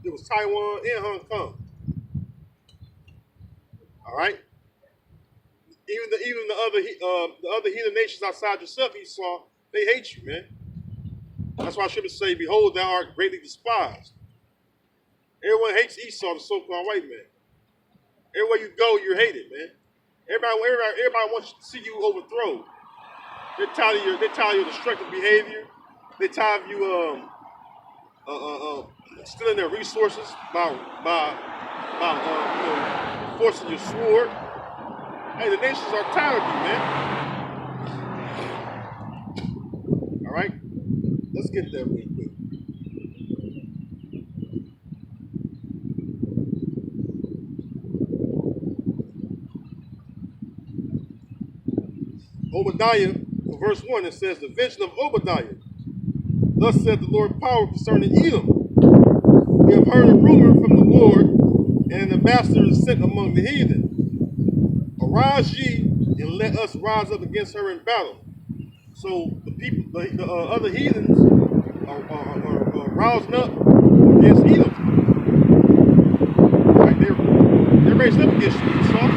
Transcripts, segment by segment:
It was Taiwan and Hong Kong. All right. The other heathen nations outside yourself, Esau, they hate you, man. That's why I should say, "Behold, thou art greatly despised." Everyone hates Esau, the so-called white man. Everywhere you go, you're hated, man. Everybody wants to see you overthrown. They're tired of your destructive behavior. They're tired of you stealing their resources by forcing your sword. Hey, the nations are tired of you, man. All right, let's get there real quick. Obadiah, verse 1, it says, "The vision of Obadiah. Thus said the Lord power concerning Edom. We have heard a rumor from the Lord, and an ambassador is sent among the heathen. Arise ye, and let us rise up against her in battle." So the people, the other heathens are rousing up against Edom. Right? They're raising up against you, Esau.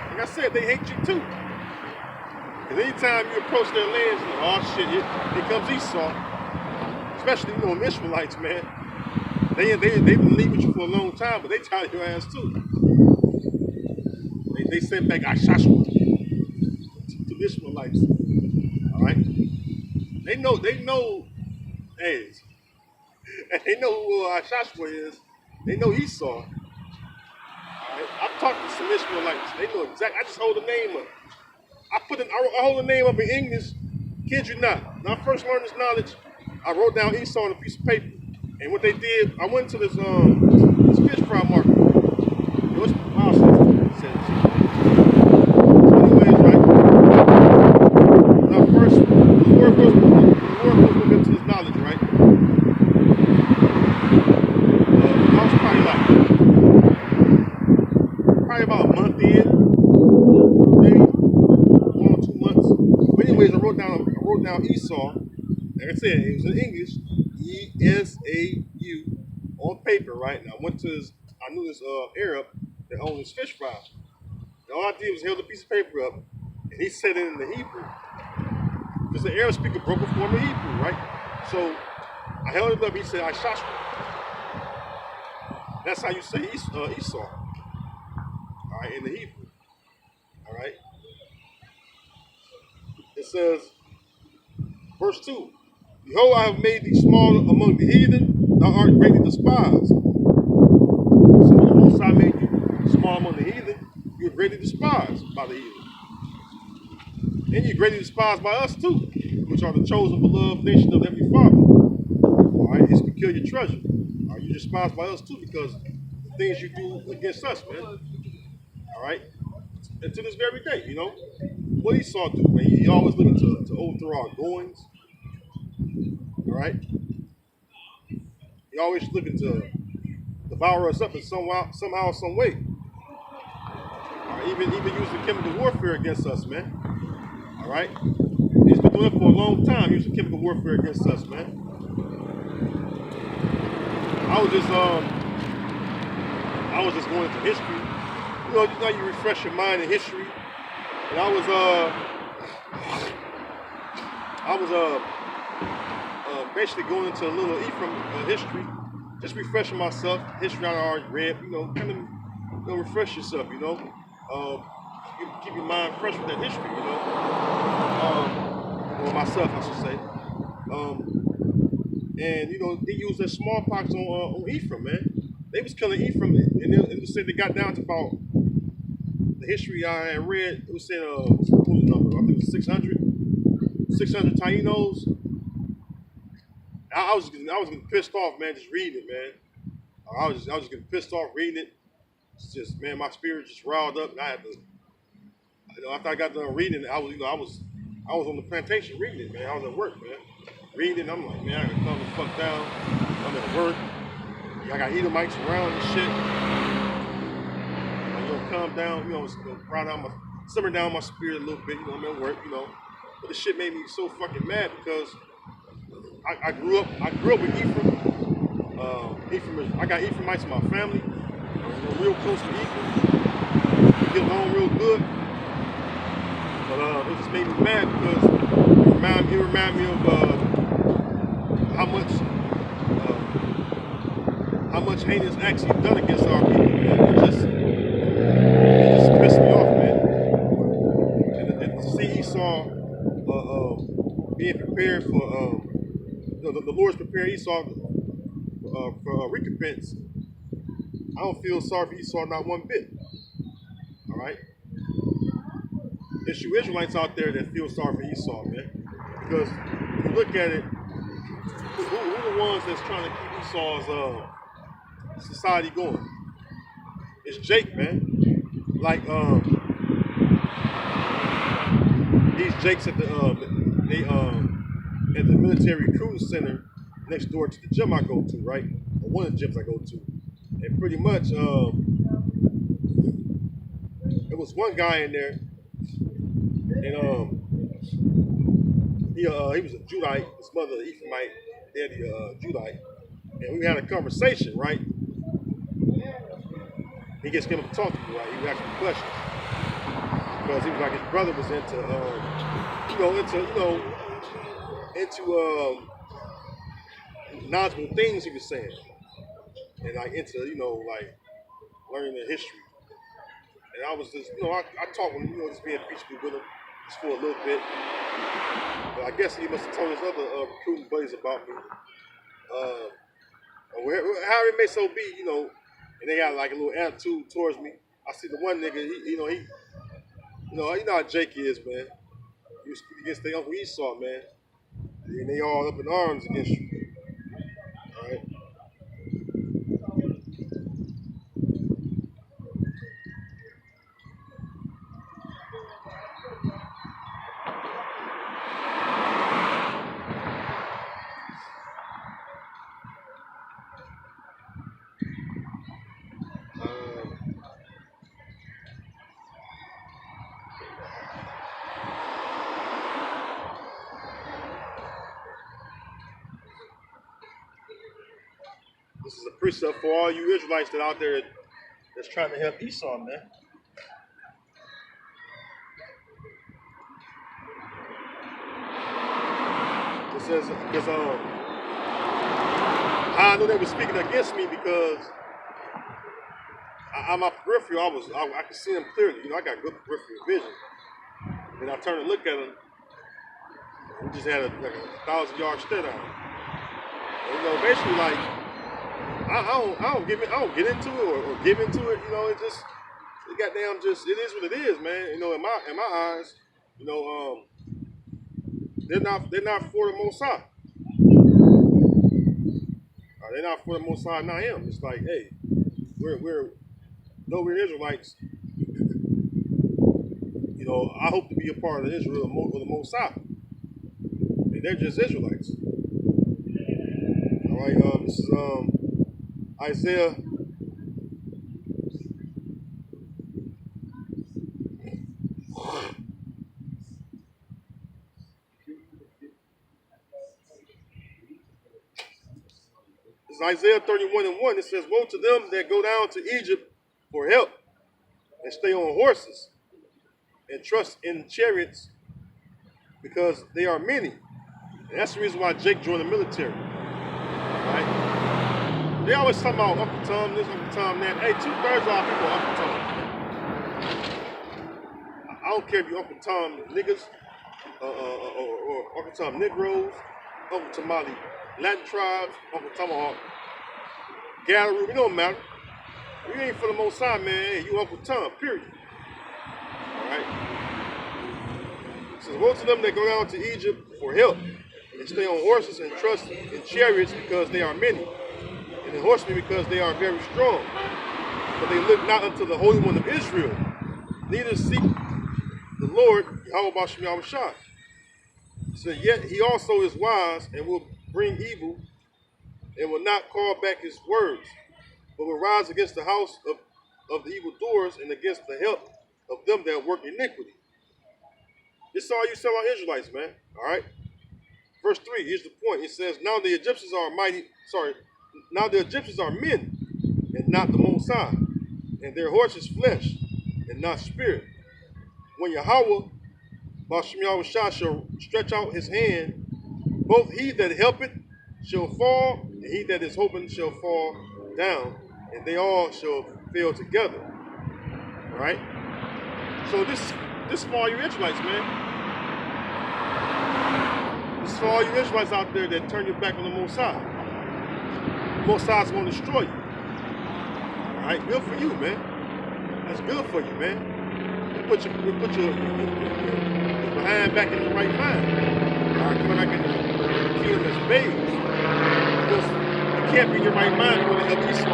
Like I said, they hate you too. Because anytime you approach their lands, you know, oh shit, here comes Esau. Especially, Ishmaelites, man. They've been leaving you for a long time, but they tired of your ass too. They sent back Ashashua to the Ishmaelites. All right? They know, hey, they know who Ashashua is. They know Esau. Right? I've talked to some Ishmaelites. They know exactly. I just hold the name up. I hold the name up in English. Kid you not. When I first learned this knowledge, I wrote down Esau on a piece of paper. And what they did, I went to this fish fry market. It was wow, so anyways, right? When I first the Lord was into this knowledge, right? I was probably about a month in, maybe 1 or 2 months. But anyways, I wrote down Esau. Like I said, it was in English, ESAU, on paper, right? And I knew this Arab that owned this fish fry. And all I did was held a piece of paper up, and he said it in the Hebrew. Because the Arab speak a broken form of Hebrew, right? So I held it up, he said, Ashashua. That's how you say Esau. All right, in the Hebrew. All right. It says, verse 2, "Behold, I have made thee small among the heathen, thou art greatly despised." So the Most High made you small among the heathen, you're greatly despised by the heathen. And you're greatly despised by us too, which are the chosen, beloved nation of every father. All right, it's peculiar treasure. All right, you're despised by us too because the things you do against us, man. All right, and to this very day, what Esau do, man? He always looking to overthrow our goings. All right, he always looking to devour us up in somehow, some way. All right, even using chemical warfare against us, man. All right, he's been doing it for a long time, using chemical warfare against us, man. I was just going into history. You refresh your mind in history. And I was basically going into a little Ephraim history, just refreshing myself. History I already read, kind of, refresh yourself, keep your mind fresh with that history, or myself, I should say. And they used that smallpox on Ephraim, man. They was killing Ephraim, and it said they got down to about the history I had read. It was saying what was the number? I think it was 600 Tainos. I was getting pissed off, man, just reading it, man. I was just getting pissed off reading it. It's just, man, my spirit just riled up, and I had to. After I got done reading it, I was on the plantation reading it, man. I was at work, man, reading it. I'm like, man, I gotta calm the fuck down. I'm at work. I got Edomites around and shit. Calm down, simmer down my spirit a little bit. I'm at work, But this shit made me so fucking mad because I grew up with Ephraim. I got Ephraimites in my family. Real close to Ephraim. We get along real good. But it just made me mad because it remind me of how much heinous acts he's done against our people, man. It just pissed me off, man. And to see Esau being prepared for, the Lord's preparing Esau for recompense. I don't feel sorry for Esau not one bit. All right? There's you Israelites out there that feel sorry for Esau, man. Because if you look at it, who are the ones that's trying to keep Esau's society going? It's Jake, man. Like these Jakes at the military recruiting center next door to the gym I go to, right? Or one of the gyms I go to. And pretty much there was one guy in there, and he was a Judite, his mother Ephraimite, daddy Judite, and we had a conversation, right? He gets him to talk to me, right? He was asking me questions because he was like his brother was into knowledgeable things he was saying, and like into like learning the history. And I was just I talked with him, just being peaceful with him just for a little bit. But I guess he must have told his other recruiting buddies about me. However it may so be, and they got like a little attitude towards me. I see the one nigga, you know how Jake is, man. He was against their Uncle Esau, man. And they all up in arms against you. All right. This is a precept for all you Israelites that out there that's trying to help Esau, man. It says because I know they were speaking against me because I'm my peripheral. I could see them clearly. I got good peripheral vision. And I turned to look at them. We just had a 1,000-yard stare down. And, basically like. I don't get into it or give into it. It is what it is, man. In my eyes, they're not for the Most High. They're not for the Most High, and I am. It's like, hey, we're Israelites. I hope to be a part of Israel of the Most High. And they're just Israelites. All right. This is Isaiah. This is Isaiah 31:1. It says, "Woe to them that go down to Egypt for help and stay on horses and trust in chariots because they are many." And that's the reason why Jake joined the military. Right? They always talk about Uncle Tom this, Uncle Tom that. Hey, 2/3 of our people are Uncle Tom. I don't care if you Uncle Tom niggas or Uncle Tom Negroes, Uncle Tamale Latin tribes, Uncle Tomahawk, Gallery, it don't matter. You ain't for the Most High, man. Hey, you Uncle Tom, period. All right? It says, "Woe to them that go down to Egypt for help and stay on horses and trust in chariots because they are many, and in horsemen because they are very strong. But they look not unto the Holy One of Israel, neither seek the Lord, Yahweh Bashem Yahushua. So yet he also is wise and will bring evil and will not call back his words, but will rise against the house of the evildoers and against the help of them that work iniquity." This is all you sell our Israelites, man. All right. Verse 3, here's the point. It says, now the Now the Egyptians are men, and not the Most High, and their horses flesh, and not spirit. When Yahweh, Bashem Yahushua, shall stretch out his hand, both he that helpeth shall fall, and he that is hoping shall fall down, and they all shall fail together. All right? So this is for all you Israelites, man. This is for all you Israelites out there that turn your back on the Most High. The Most High is going to destroy you. All right? Good for you, man. That's good for you, man. You put your behind back in the right mind. All right? Coming back in the kingdom as babes. Because you can't be in your right mind when the help Esau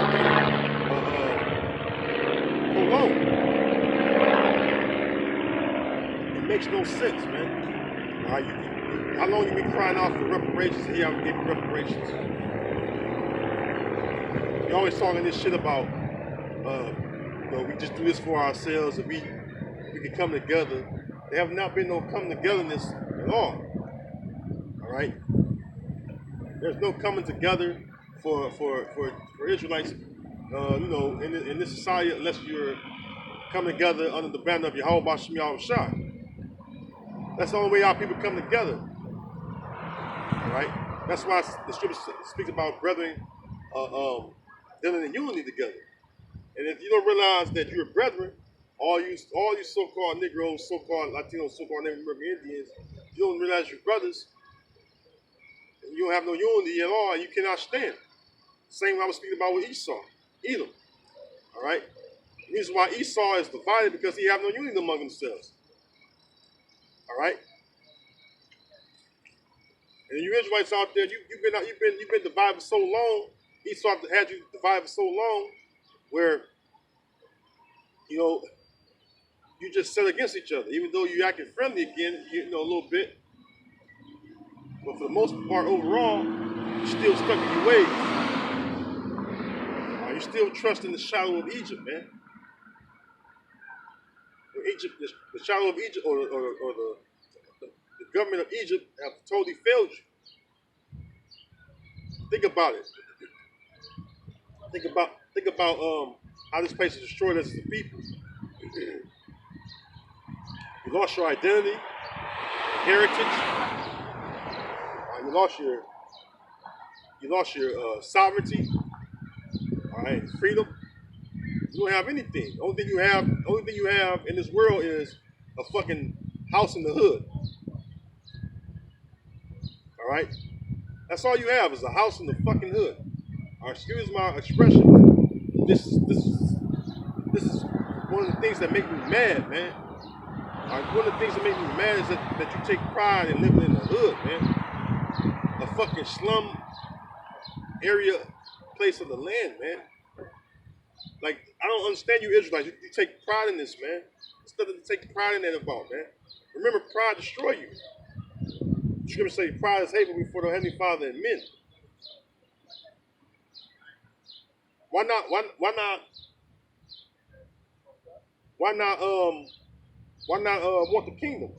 hold on. It makes no sense, man. All right? How long you been crying out for reparations and he haven't given you reparations? You're always talking this shit about, we just do this for ourselves and we can come together. There have not been no come togetherness at all. All right? There's no coming together for Israelites, in this society unless you're coming together under the banner of Yahweh Bashem Yahushua. That's the only way our people come together. All right? That's why the scripture speaks about brethren dealing in unity together. And if you don't realize that you're brethren, all you so-called Negroes, so-called Latinos, so-called Native American Indians, you don't realize you're brothers, and you don't have no unity at all, and you cannot stand. Same way I was speaking about with Esau, Edom. All right? The reason why Esau is divided because he have no unity among themselves. All right? And you Israelites out there, you've been divided for so long. Esau had you divided for so long, where you just set against each other. Even though you acting friendly again, a little bit, but for the most part, overall, you're still stuck in your ways. You still trust in the shadow of Egypt, man. Egypt, the shadow of Egypt, or the government of Egypt have totally failed you. Think about it. Think about how this place is destroyed us as a people. You lost your identity, heritage. You lost your sovereignty. All right, freedom. You don't have anything. The only thing you have in this world is a fucking house in the hood. All right, that's all you have is a house in the fucking hood. Excuse my expression, but this is one of the things that make me mad, man. One of the things that make me mad is that you take pride in living in the hood, man. A fucking slum area place of the land, man. Like, I don't understand you Israelites. You take pride in this, man. Instead of taking pride in that about, man. Remember, pride destroy you. The scripture say pride is hateful before the Heavenly Father and men. Why not want the kingdom,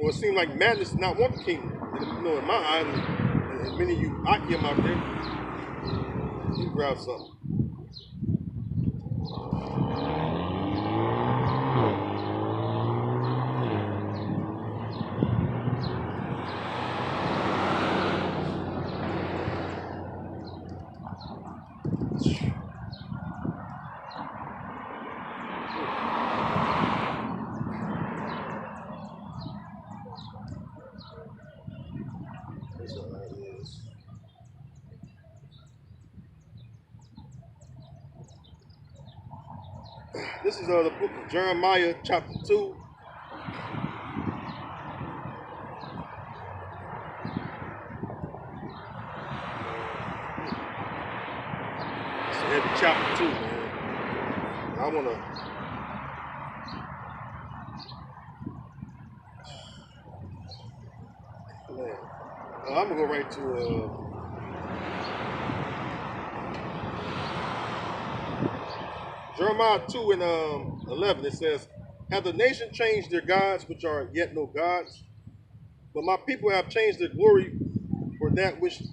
it seems like madness to not want the kingdom. In my eyes, and many of you Akim out there, you grab something. This is the book of Jeremiah, chapter 2. It's a heavy chapter 2, man. I'm gonna go right to Jeremiah 2 and 11. It says, "Have the nation changed their gods, which are yet no gods? But my people have changed their glory for for that which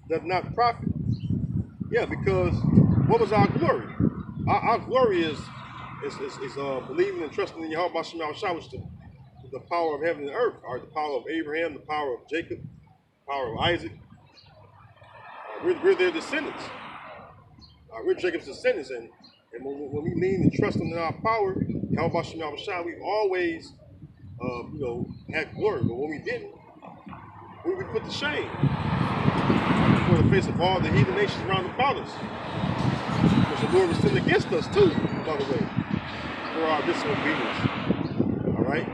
does not profit. Yeah, because what was our glory? Our glory is believing and trusting in Yahweh Shem Shah, which is the power of heaven and earth, or the power of Abraham, the power of Jacob, the power of Isaac. We're their descendants. We're Jacob's descendants, and when we lean and trust in our power, Yahweh Shem Shah, we always, had glory. But when we didn't, we were put to shame before the face of all the heathen nations around about us. Which the Lord was sent against us too, by the way, for our disobedience. All right,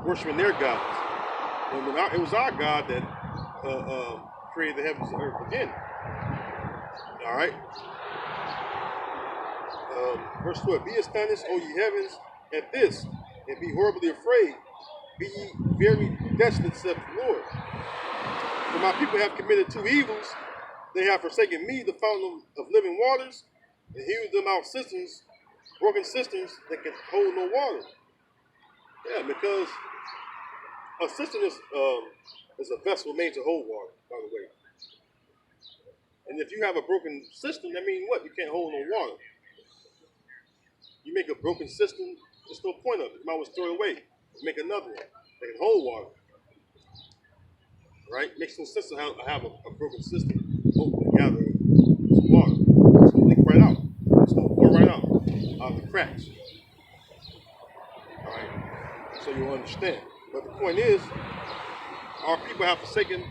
worshiping their gods. And it was our God that created the heavens and earth again. All right. Verse 12: Be astonished, O ye heavens, at this, and be horribly afraid. Be ye very desolate, saith the Lord. For my people have committed two evils. They have forsaken me, the fountain of living waters, and hewed them out cisterns, broken cisterns that can hold no water. Yeah, because a cistern is a vessel made to hold water, by the way. And if you have a broken cistern, that means what? You can't hold no water. You make a broken cistern, there's no point of it. You might as well throw it away. Make another one that can hold water. Right? Makes no sense to have a broken cistern open and gather some water. It's going to leak right out. It's going to pour right out of the cracks. All right? So you'll understand. But the point is, our people have forsaken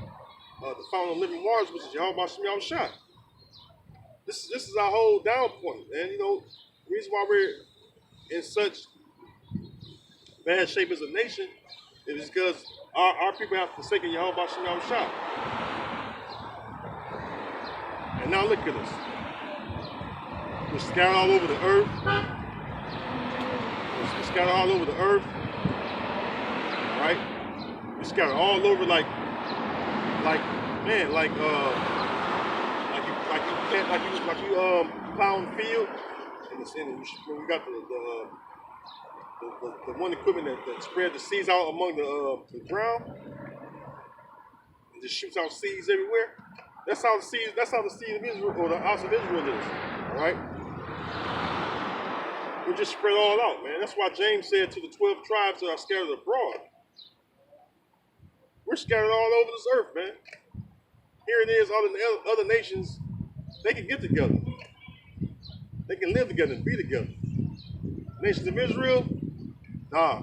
the fountain of living waters, which is Yahweh Shem Shah. This is our whole down point. And the reason why we're in such bad shape as a nation is because our people have forsaken Yahweh Shem Shah. And now look at us. We're scattered all over the earth. We're scattered all over the earth. All right? We're scattered all over like you plowing field. And we got the one equipment that spread the seeds out among the ground and just shoots out seeds everywhere. That's how the seed of Israel, or the house of Israel is. All right? We just spread all out, man. That's why James said to the 12 tribes that are scattered abroad. We're scattered all over this earth, man. Here it is, other nations, they can get together. They can live together and be together. Nations of Israel, nah.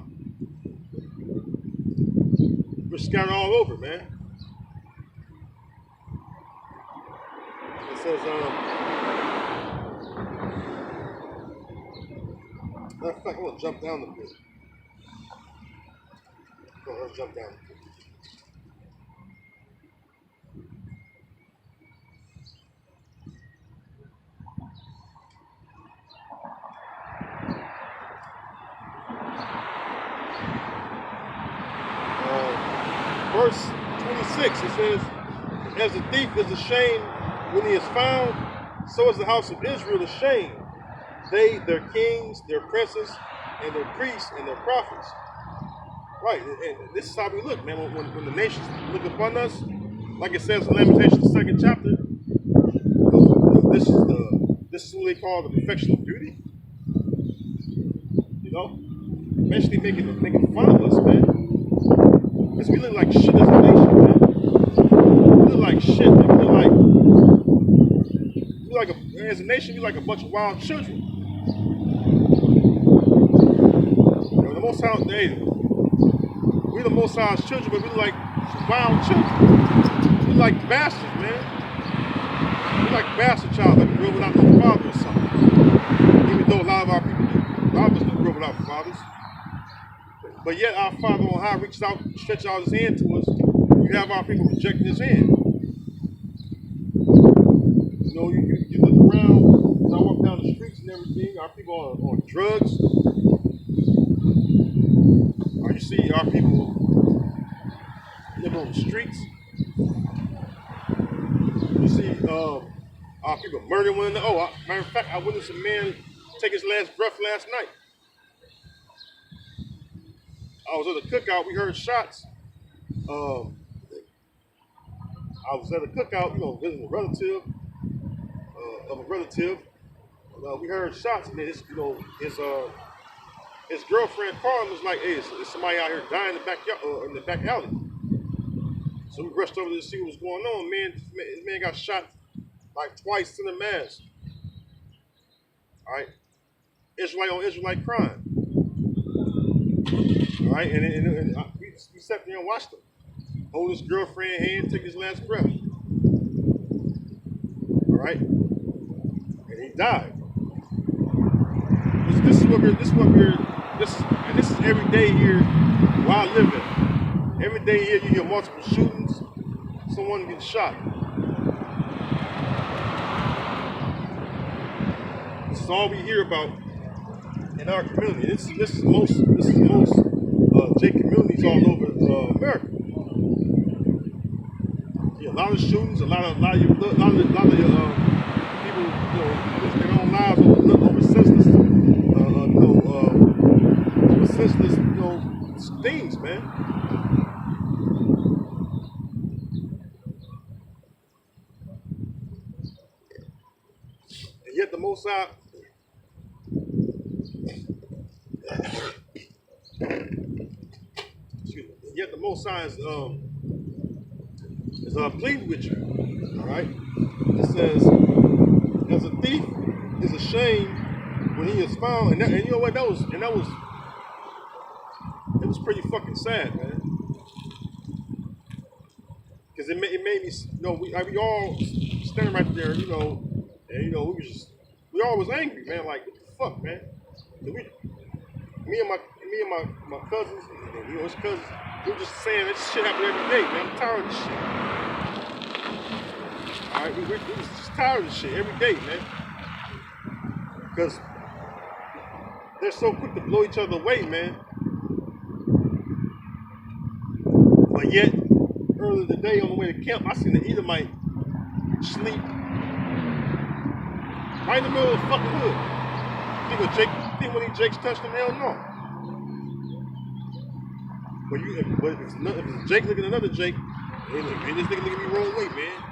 We're scattered all over, man. It says, matter of fact, I want to jump down a bit. Let's jump down a bit. Verse 26, it says, as the thief is ashamed when he is found, so is the house of Israel ashamed. They, their kings, their princes, and their priests, and their prophets. Right, and this is how we look, man. When the nations look upon us, like it says in Lamentations, the 2nd chapter, this is what they call the perfection of beauty. Eventually making fun of us, man. Because we look like shit as a nation, man. We look like shit, man. As a nation, we like a bunch of wild children. The Most High, we're the Most High's children, but we look like some wild children. We like bastards, man. We like bastard child, like a girl without no father or something. Even though a lot of our people do. A lot of us do grow without fathers. But yet our Father on high reaches out, stretches out his hand to us. You have our people rejecting his hand. You look around, as I walk down the streets and everything, our people are on drugs. Or you see our people living on the streets. You see our people murdering one another. Matter of fact, I witnessed a man take his last breath last night. I was at a cookout. We heard shots. I was at a cookout, visiting a relative of a relative. We heard shots, and his girlfriend called him, was like, "Hey, it's somebody out here dying in the backyard, in the back alley." So we rushed over to see what was going on. This man got shot like twice in the mask. All right, Israelite on Israelite crime. All right, and we sat there and watched him hold his girlfriend's hand, take his last breath. All right, and he died. This is every day here where I live in. Every day here you hear multiple shootings, someone gets shot. This is all we hear about in our community. This is most J communities all over America. Yeah, a lot of shootings, a lot of people, lose their own lives over senseless, things, man. And yet the Most High, yet the Most High is pleading with you. All right. It says, "As a thief is ashamed when he is found," and you know what? It was pretty fucking sad, man. Because it made me, we all standing right there, and we all was angry, man. Like, what the fuck, man? Me and my cousins, and his cousins, we were just saying this shit happen every day, man. I'm tired of this shit. All right, we was just tired of this shit every day, man. Because they're so quick to blow each other away, man. But yet, earlier today on the way to camp, I seen the Edomite sleep right in the middle of the fucking hood. Think when Jakes touched him? Hell no. But if it's Jake looking at another Jake, hey, look, man, this nigga looking at me wrong way, man. I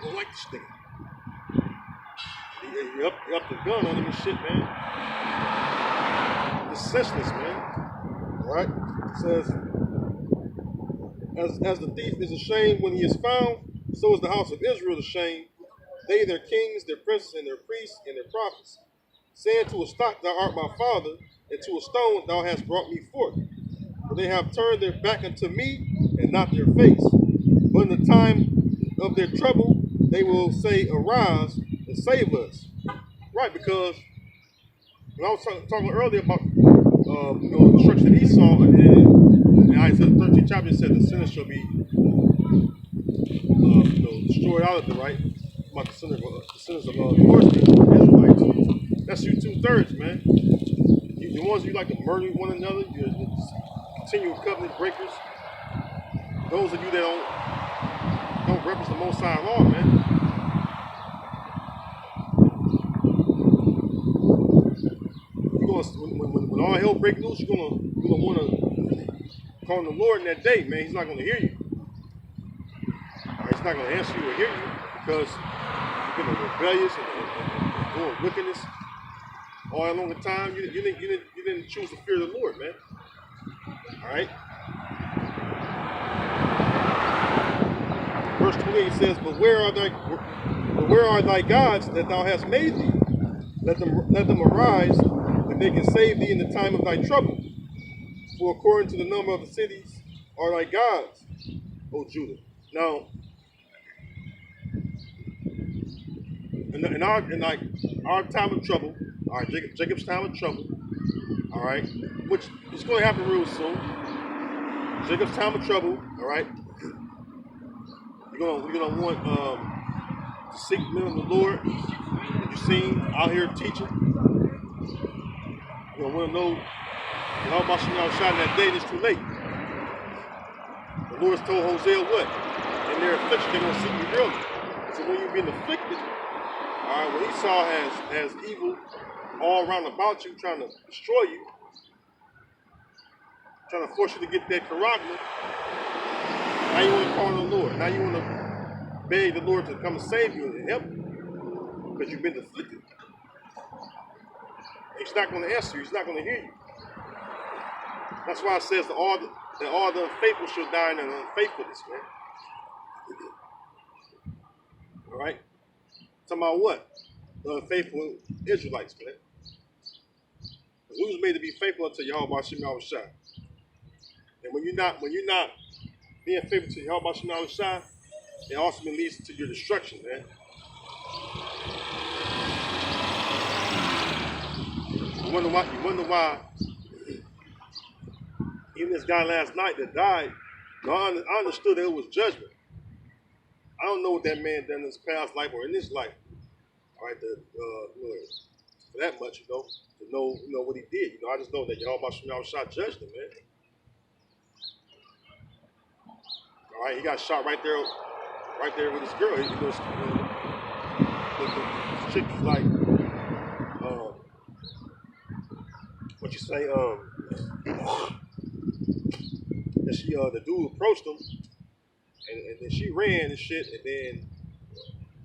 don't like this nigga. He up the gun on him and shit, man. It's senseless, man. Alright? It says, as the thief is ashamed when he is found, so is the house of Israel ashamed. They, their kings, their princes, and their priests, and their prophets, saying to a stock, thou art my father, and to a stone, thou hast brought me forth. For they have turned their back unto me, and not their face. But in the time of their trouble, they will say, arise and save us. Right, because when I was talking earlier about the destruction of Esau, and in Isaiah 13 chapter, it said the sinners shall be destroyed out of the right. About the sinners of course, the Israelites. That's you 2/3, man. The ones you like to murder one another, you continual covenant breakers. Those of you that don't represent the Most High law, man. When all hell breaks loose, you're gonna want to call on the Lord in that day, man. He's not gonna hear you. He's not gonna answer you or hear you because you've been rebellious and doing wickedness all that long time. You didn't choose to fear the Lord, man. All right. Verse 28 says, "But where are thy gods that thou hast made thee? Let them arise, that they can save thee in the time of thy trouble. For according to the number of the cities are thy gods, O Judah." Now, in our time of trouble, all right, Jacob's time of trouble, all right, which is going to happen real soon. Jacob's time of trouble, all right. You're gonna want to seek the will of the Lord that you've seen out here teaching. You're gonna want to know how about you now shouting that day and it's too late. The Lord's told Hosea what? In their affliction, they're gonna seek me early. So when you're being afflicted, all right, when Esau has evil all around about you, trying to destroy you, trying to force you to get that charagma, now you want to call on the Lord. Now you want to beg the Lord to come and save you and help you because you've been afflicted. He's not going to answer you. He's not going to hear you. That's why it says that all the unfaithful shall die in unfaithfulness, man. All right? Talking about what? The unfaithful Israelites, man. We was made to be faithful unto Yahweh Shem Yahushua. And when you're not being faithful to Yahweh Shem Yahushua, it ultimately leads to your destruction, man. You wonder why even this guy last night that died, I understood that it was judgment. I don't know what that man done in his past life or in this life. All right, for that much, to know what he did. I just know that Yahweh Shem Yahushua judged him, man. All right, he got shot right there with his girl. The chick was like, what you say? That the dude approached him, and then she ran and shit, and then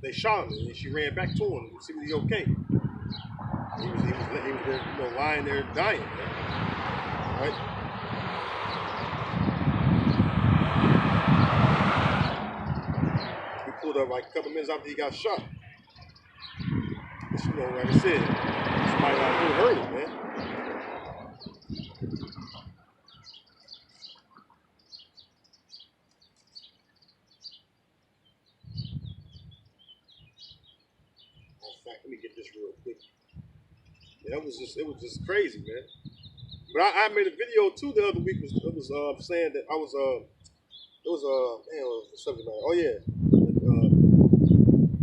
they shot him, and she ran back to him to see if he was okay. He was there, lying there dying, man. All right. He pulled up like a couple minutes after he got shot. But, like I said, somebody out here heard it, man. Let me get this real quick. Yeah, it was just crazy, man. But I made a video too the other week. It was saying that I was what was the subject matter? Oh yeah,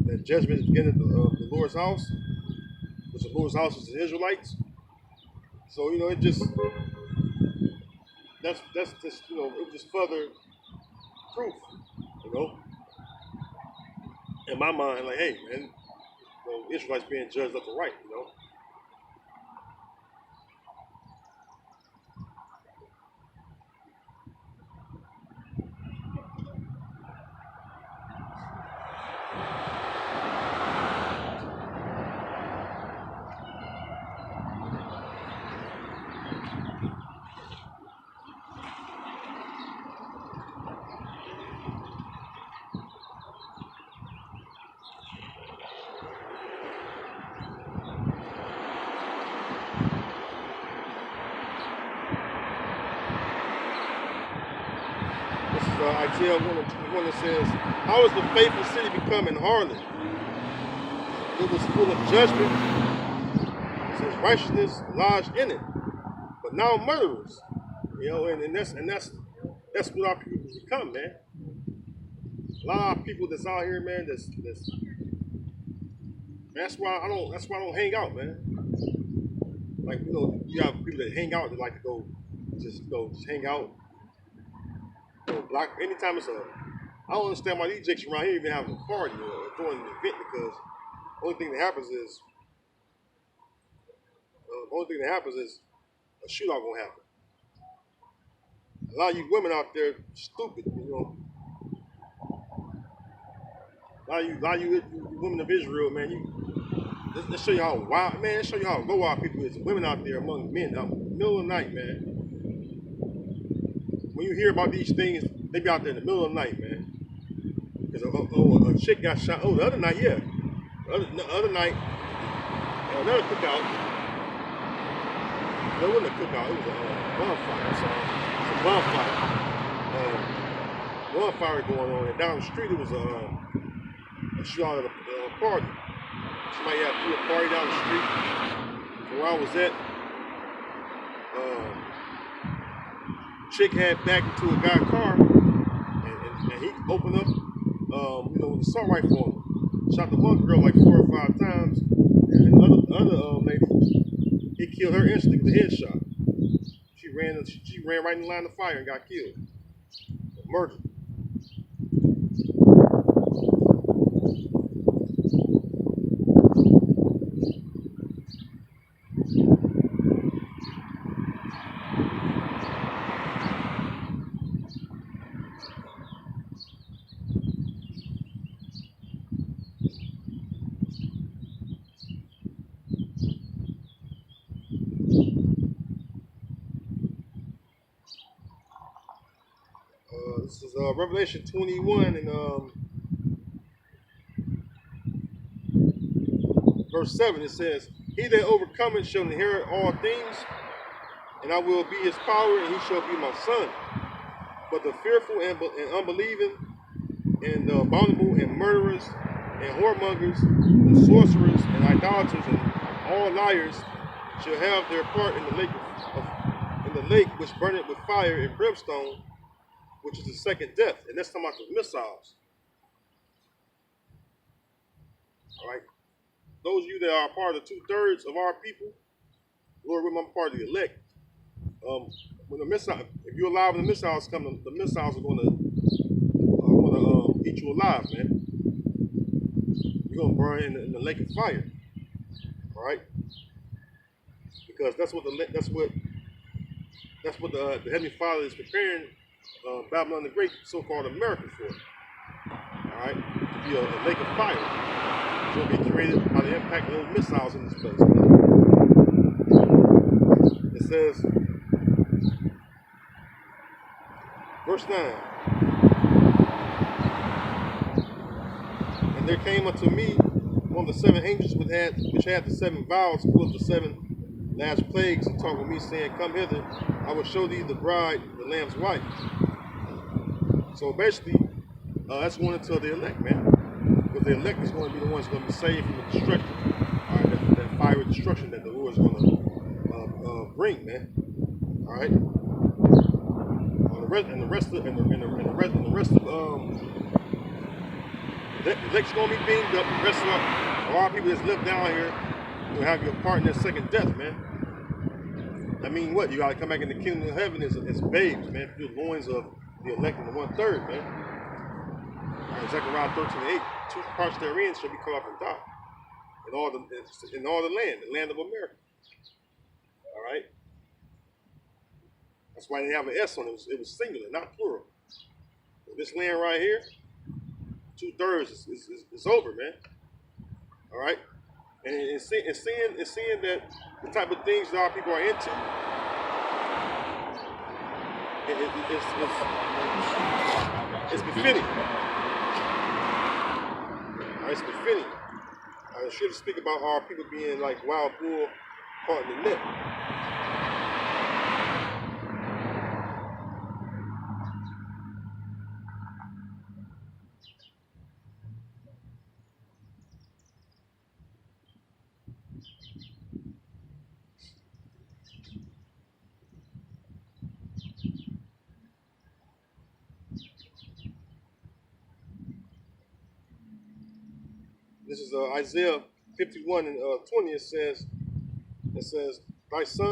that judgment is beginning of the Lord's house, which the Lord's house is the Israelites. So it just that's just it was just further proof, in my mind, like, hey man. Israelites being judged left and right, This is Isaiah 1 that says, how is the faithful city becoming harlot? It was full of judgment. It says righteousness lodged in it. But now murderers. And that's what our people become, man. A lot of people that's out here, man, that's why I don't hang out, man. Like, you have people that hang out that like to go just hang out. Block anytime I don't understand why these jakes around here even having a party or throwing an event, because the only thing that happens is a shootout gonna happen. A lot of you women out there stupid, A lot of you women of Israel, man, let's show you how wild, man, let's show you how low our people is. Women out there among men out in the middle of the night, man. When you hear about these things, they be out there in the middle of the night, man. Because a chick got shot. Oh, the other night, yeah. The other night, another cookout. No, it wasn't a cookout. It was a bonfire. It's a bonfire. Bonfire going on. And down the street, it was a shootout at a party. Somebody had threw a party down the street. From where I was at, chick had backed into a guy's car, and he opened up, with an assault rifle on him. Shot the one girl like 4 or 5 times, and the other lady, he killed her instantly with a headshot. She ran right in the line of fire and got killed, murdered. Revelation 21 and verse 7. It says, "He that overcometh shall inherit all things, and I will be his power, and he shall be my son. But the fearful and unbelieving, and the abominable, and murderers, and whoremongers, and sorcerers, and idolaters, and all liars shall have their part in the lake which burneth with fire and brimstone, which is the second death." And that's talking about the missiles. All right. Those of you that are part of 2/3 of our people, Lord, we're part of the elect. When the missile, if you allow the missiles come, the missiles are going to eat you alive, man. You're going to burn in the lake of fire. All right. Because that's what the Heavenly Father is preparing Babylon the Great, so-called America, for. All right, to be a lake of fire. It's going to be created by the impact of those missiles in this place. It says, verse 9. "And there came unto me one of the 7 angels which had the 7 vials full of the 7 last plagues, and talked with me, saying, Come hither, I will show thee the bride, the Lamb's wife." So basically, that's going into the elect, man. Because the elect is going to be the ones going to be saved from the destruction. All right, that fiery destruction that the Lord is going to bring, man. All right. The rest of the elect's going to be beamed up. The rest of our people that's lived down here will have your part in that second death, man. I mean, what? You got to come back in the kingdom of heaven as babes, man, through the loins of the elect and the 1/3, man. Zechariah 13:8, 2 parts therein shall be cut off and die. In all the land of America. All right? That's why they have an S on it. It was singular, not plural. But this land right here, 2/3 is over, man. All right? And seeing that the type of things that our people are into, it's befitting. It's befitting. I should speak about our people being like wild bull caught in the net. This is Isaiah 51 and 20. It says, "Thy son